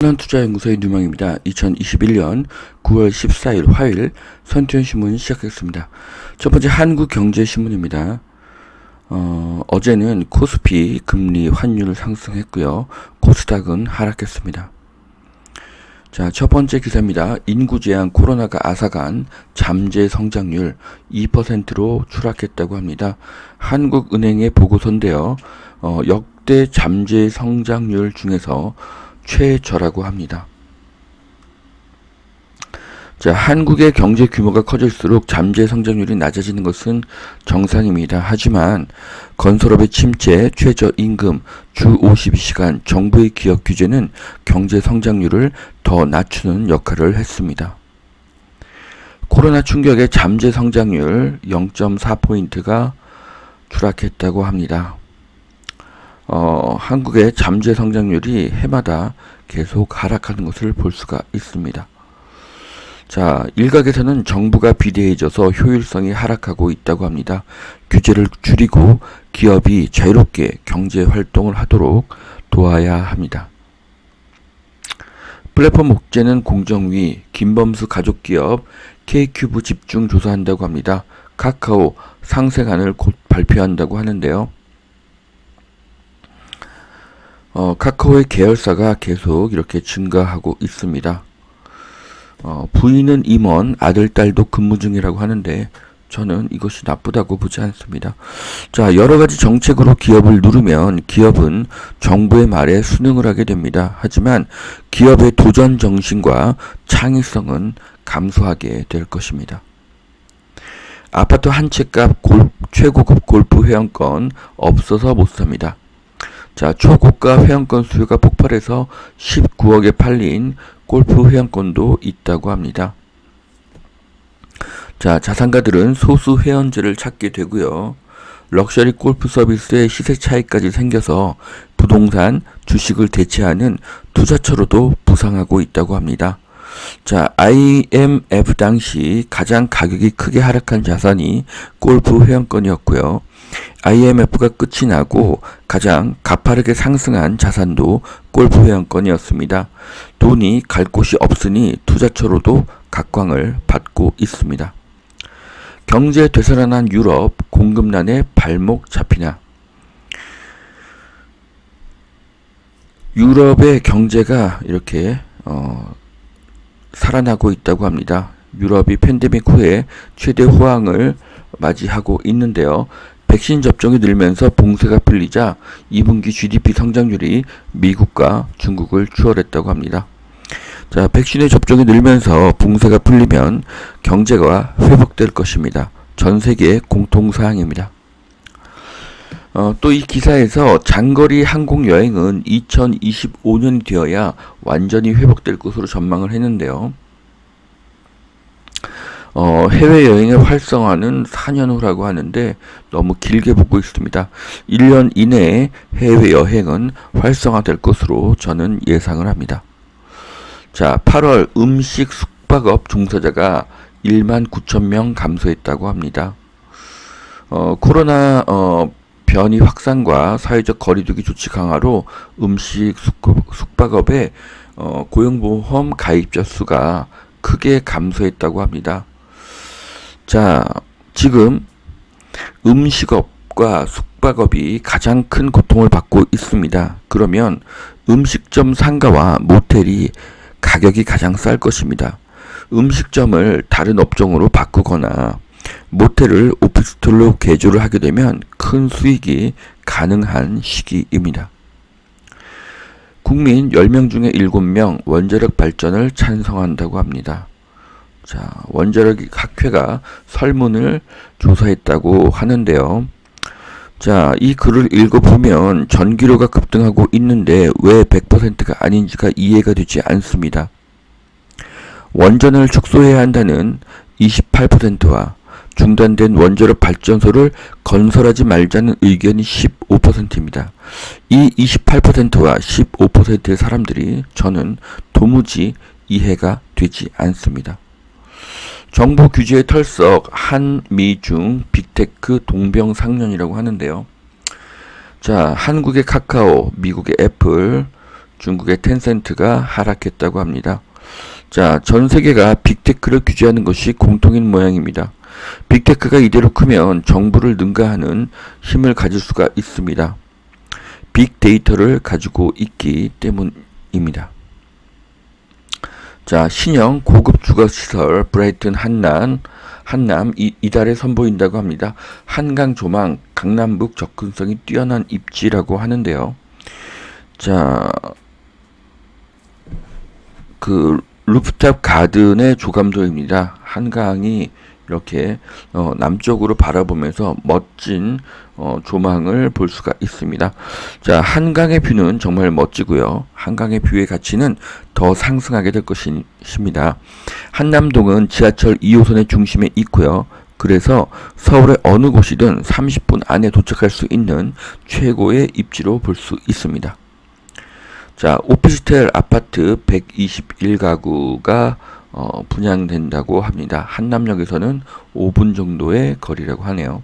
투자연구소의 누명입니다. 2021년 9월 14일 화요일 선투연신문 시작했습니다. 첫 번째 한국경제신문입니다. 어제는 코스피 금리 환율 상승했고요. 코스닥은 하락했습니다. 자, 첫 번째 기사입니다. 인구 제한 코로나가 앗아간 잠재 성장률 2%로 추락했다고 합니다. 한국은행의 보고서인데요. 역대 잠재 성장률 중에서 최저라고 합니다. 자, 한국의 경제 규모가 커질수록 잠재 성장률이 낮아지는 것은 정상입니다. 하지만 건설업의 침체, 최저임금, 주 52시간, 정부의 기업 규제는 경제 성장률을 더 낮추는 역할을 했습니다. 코로나 충격의 잠재 성장률 0.4포인트가 추락했다고 합니다. 한국의 잠재 성장률이 해마다 계속 하락하는 것을 볼 수가 있습니다. 자, 일각에서는 정부가 비대해져서 효율성이 하락하고 있다고 합니다. 규제를 줄이고 기업이 자유롭게 경제 활동을 하도록 도와야 합니다. 플랫폼 옥죄는 공정위, 김범수 가족기업, K큐브 집중 조사한다고 합니다. 카카오 상생안을 곧 발표한다고 하는데요. 카카오의 계열사가 계속 이렇게 증가하고 있습니다. 부인은 임원, 아들, 딸도 근무 중이라고 하는데 저는 이것이 나쁘다고 보지 않습니다. 자, 여러가지 정책으로 기업을 누르면 기업은 정부의 말에 순응을 하게 됩니다. 하지만 기업의 도전 정신과 창의성은 감소하게 될 것입니다. 아파트 한 채 값 최고급 골프 회원권 없어서 못 삽니다. 자, 초고가 회원권 수요가 폭발해서 19억에 팔린 골프 회원권도 있다고 합니다. 자, 자산가들은 소수 회원제를 찾게 되고요. 럭셔리 골프 서비스의 시세 차이까지 생겨서 부동산, 주식을 대체하는 투자처로도 부상하고 있다고 합니다. 자, IMF 당시 가장 가격이 크게 하락한 자산이 골프 회원권이었고요. IMF가 끝이 나고 가장 가파르게 상승한 자산도 골프 회원권이었습니다. 돈이 갈 곳이 없으니 투자처로도 각광을 받고 있습니다. 경제 되살아난 유럽, 공급난에 발목 잡히나. 유럽의 경제가 이렇게 살아나고 있다고 합니다. 유럽이 팬데믹 후에 최대 호황을 맞이하고 있는데요. 백신 접종이 늘면서 봉쇄가 풀리자 2분기 GDP 성장률이 미국과 중국을 추월했다고 합니다. 자, 백신의 접종이 늘면서 봉쇄가 풀리면 경제가 회복될 것입니다. 전 세계의 공통사항입니다. 또 이 기사에서 장거리 항공 여행은 2025년이 되어야 완전히 회복될 것으로 전망을 했는데요. 해외여행의 활성화는 4년 후라고 하는데 너무 길게 보고 있습니다. 1년 이내에 해외여행은 활성화될 것으로 저는 예상을 합니다. 자, 8월 음식 숙박업 종사자가 1만 9천 명 감소했다고 합니다. 코로나 변이 확산과 사회적 거리두기 조치 강화로 음식 숙박업의 고용보험 가입자 수가 크게 감소했다고 합니다. 자, 지금 음식업과 숙박업이 가장 큰 고통을 받고 있습니다. 그러면 음식점 상가와 모텔이 가격이 가장 쌀 것입니다. 음식점을 다른 업종으로 바꾸거나 모텔을 오피스텔로 개조를 하게 되면 큰 수익이 가능한 시기입니다. 국민 10명 중에 7명 원자력 발전을 찬성한다고 합니다. 자, 원자력 학회가 설문을 조사했다고 하는데요. 자, 이 글을 읽어보면 전기료가 급등하고 있는데 왜 100%가 아닌지가 이해가 되지 않습니다. 원전을 축소해야 한다는 28%와 중단된 원자력 발전소를 건설하지 말자는 의견이 15%입니다. 이 28%와 15%의 사람들이 저는 도무지 이해가 되지 않습니다. 정부 규제의 털썩, 한미중 빅테크 동병상련이라고 하는데요. 자, 한국의 카카오, 미국의 애플, 중국의 텐센트가 하락했다고 합니다. 자, 전 세계가 빅테크를 규제하는 것이 공통인 모양입니다. 빅테크가 이대로 크면 정부를 능가하는 힘을 가질 수가 있습니다. 빅데이터를 가지고 있기 때문입니다. 자, 신형 고급 주거시설 브라이튼 한남 이달에 선보인다고 합니다. 한강 조망, 강남북 접근성이 뛰어난 입지라고 하는데요. 자, 그 루프탑 가든의 조감도입니다. 한강이 이렇게 남쪽으로 바라보면서 멋진 조망을 볼 수가 있습니다. 자, 한강의 뷰는 정말 멋지고요. 한강의 뷰의 가치는 더 상승하게 될 것입니다. 한남동은 지하철 2호선의 중심에 있고요. 그래서 서울의 어느 곳이든 30분 안에 도착할 수 있는 최고의 입지로 볼 수 있습니다. 자, 오피스텔 아파트 121가구가 분양된다고 합니다. 한남역에서는 5분 정도의 거리라고 하네요.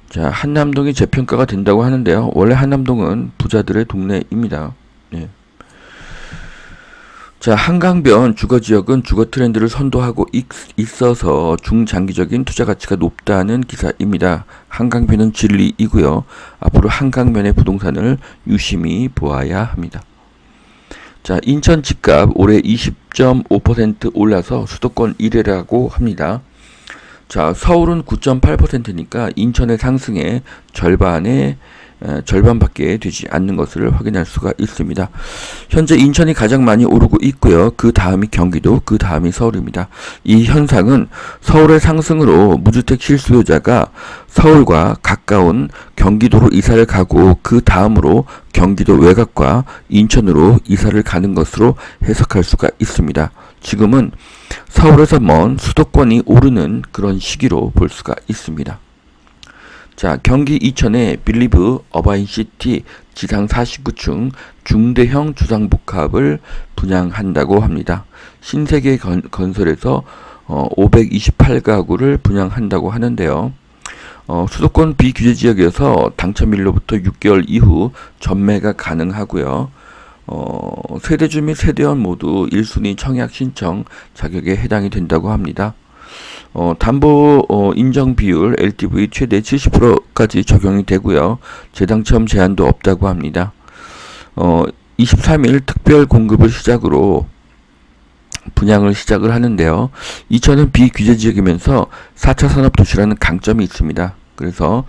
자, 한남동이 재평가가 된다고 하는데요. 원래 한남동은 부자들의 동네입니다. 네. 자, 한강변 주거지역은 주거 트렌드를 선도하고 있어서 중장기적인 투자 가치가 높다는 기사입니다. 한강변은 진리이고요. 앞으로 한강변의 부동산을 유심히 보아야 합니다. 자, 인천 집값 올해 20.5% 올라서 수도권 1위라고 합니다. 자, 서울은 9.8%니까 인천의 상승의 절반밖에 되지 않는 것을 확인할 수가 있습니다. 현재 인천이 가장 많이 오르고 있고요. 그 다음이 경기도, 그 다음이 서울입니다. 이 현상은 서울의 상승으로 무주택 실수요자가 서울과 가까운 경기도로 이사를 가고 그 다음으로 경기도 외곽과 인천으로 이사를 가는 것으로 해석할 수가 있습니다. 지금은 서울에서 먼 수도권이 오르는 그런 시기로 볼 수가 있습니다. 자, 경기 이천의 빌리브 어바인시티 지상 49층 중대형 주상복합을 분양한다고 합니다. 신세계 건설에서 528가구를 분양한다고 하는데요. 수도권 비규제 지역에서 당첨일로부터 6개월 이후 전매가 가능하고요. 세대주 및 세대원 모두 1순위 청약 신청 자격에 해당이 된다고 합니다. 담보 인정 비율 LTV 최대 70%까지 적용이 되고요. 재당첨 제한도 없다고 합니다. 23일 특별 공급을 시작으로 분양을 시작을 하는데요. 이천은 비규제 지역이면서 4차 산업 도시라는 강점이 있습니다. 그래서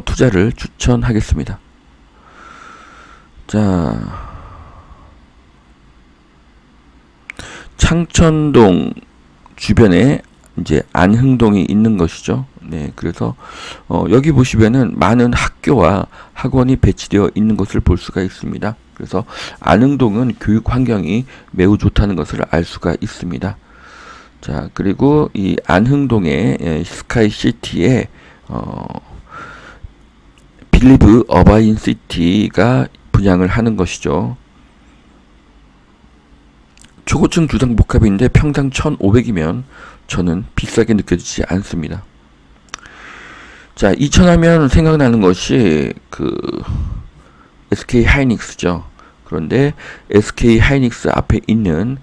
투자를 추천하겠습니다. 자, 창천동 주변에 이제 안흥동이 있는 것이죠. 네, 그래서 여기 보시면은 많은 학교와 학원이 배치되어 있는 것을 볼 수가 있습니다. 그래서 안흥동은 교육 환경이 매우 좋다는 것을 알 수가 있습니다. 자, 그리고 이 안흥동의 스카이시티에 빌리브 어바인시티가 분양을 하는 것이죠. 초고층 주상복합인데 평당 1,500이면 저는 비싸게 느껴지지 않습니다. 자, 이천하면 생각나는 것이 SK 하이닉스죠. 그런데 SK 하이닉스 앞에 있는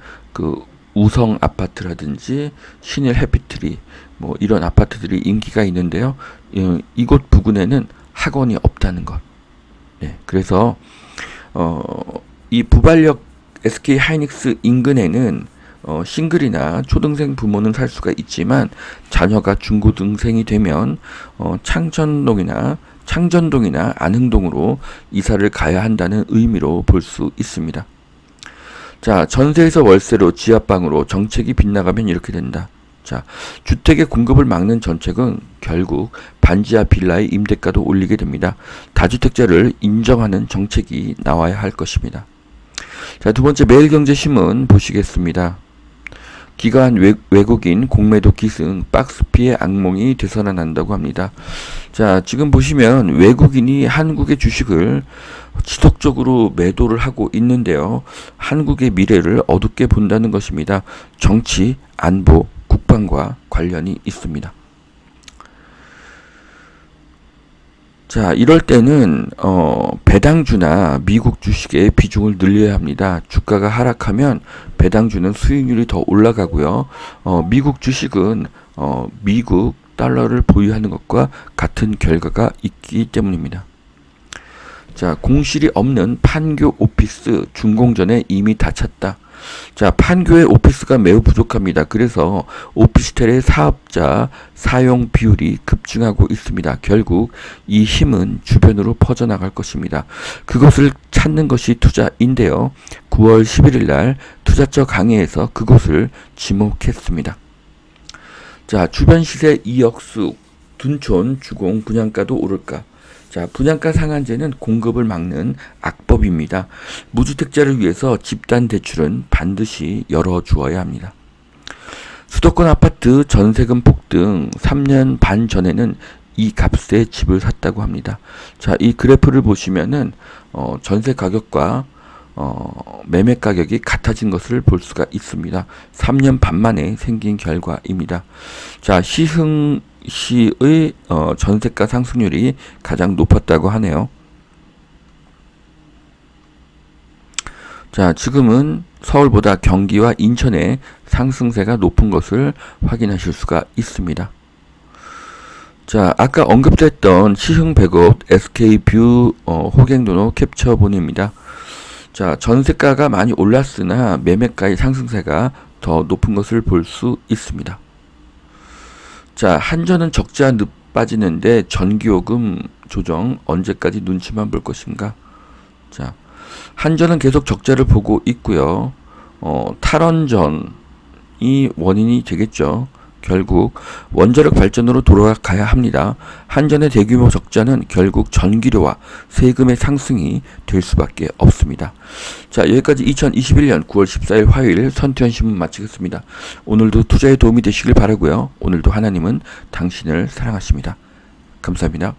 우성 아파트라든지 신일 해피트리 뭐 이런 아파트들이 인기가 있는데요. 이곳 부근에는 학원이 없다는 것. 네, 그래서 이 부발역 SK 하이닉스 인근에는 싱글이나 초등생 부모는 살 수가 있지만 자녀가 중고등생이 되면 창전동이나 안흥동으로 이사를 가야 한다는 의미로 볼 수 있습니다. 자, 전세에서 월세로 지하방으로 정책이 빗나가면 이렇게 된다. 자, 주택의 공급을 막는 정책은 결국 반지하 빌라의 임대가도 올리게 됩니다. 다주택자를 인정하는 정책이 나와야 할 것입니다. 자, 두 번째 매일경제신문 보시겠습니다. 기관 외국인 공매도 기승 박스피의 악몽이 되살아난다고 합니다. 자, 지금 보시면 외국인이 한국의 주식을 지속적으로 매도를 하고 있는데요. 한국의 미래를 어둡게 본다는 것입니다. 정치, 안보, 국방과 관련이 있습니다. 자, 이럴 때는 배당주나 미국 주식의 비중을 늘려야 합니다. 주가가 하락하면 배당주는 수익률이 더 올라가고요. 미국 주식은 미국 달러를 보유하는 것과 같은 결과가 있기 때문입니다. 자, 공실이 없는 판교 오피스 준공전에 이미 다 찼다. 자, 판교의 오피스가 매우 부족합니다. 그래서 오피스텔의 사업자 사용 비율이 급증하고 있습니다. 결국 이 힘은 주변으로 퍼져나갈 것입니다. 그것을 찾는 것이 투자인데요. 9월 11일 날 투자처 강의에서 그것을 지목했습니다. 자, 주변 시세 2억수, 둔촌, 주공, 분양가도 오를까? 자, 분양가 상한제는 공급을 막는 악법입니다. 무주택자를 위해서 집단 대출은 반드시 열어주어야 합니다. 수도권 아파트 전세금 폭등 3년 반 전에는 이 값에 집을 샀다고 합니다. 자, 이 그래프를 보시면은 전세 가격과 매매 가격이 같아진 것을 볼 수가 있습니다. 3년 반 만에 생긴 결과입니다. 자, 시흥시의 전세가 상승률이 가장 높았다고 하네요. 자, 지금은 서울보다 경기와 인천의 상승세가 높은 것을 확인하실 수가 있습니다. 자, 아까 언급됐던 시흥 100업 SK뷰 호갱도로 캡처본입니다. 자, 전세가가 많이 올랐으나 매매가의 상승세가 더 높은 것을 볼 수 있습니다. 자, 한전은 적자 늪 빠지는데 전기요금 조정 언제까지 눈치만 볼 것인가? 자, 한전은 계속 적자를 보고 있고요. 탈원전이 원인이 되겠죠. 결국 원자력 발전으로 돌아가야 합니다. 한전의 대규모 적자는 결국 전기료와 세금의 상승이 될 수밖에 없습니다. 자, 여기까지 2021년 9월 14일 화요일 선투현 신문 마치겠습니다. 오늘도 투자에 도움이 되시길 바라고요. 오늘도 하나님은 당신을 사랑하십니다. 감사합니다.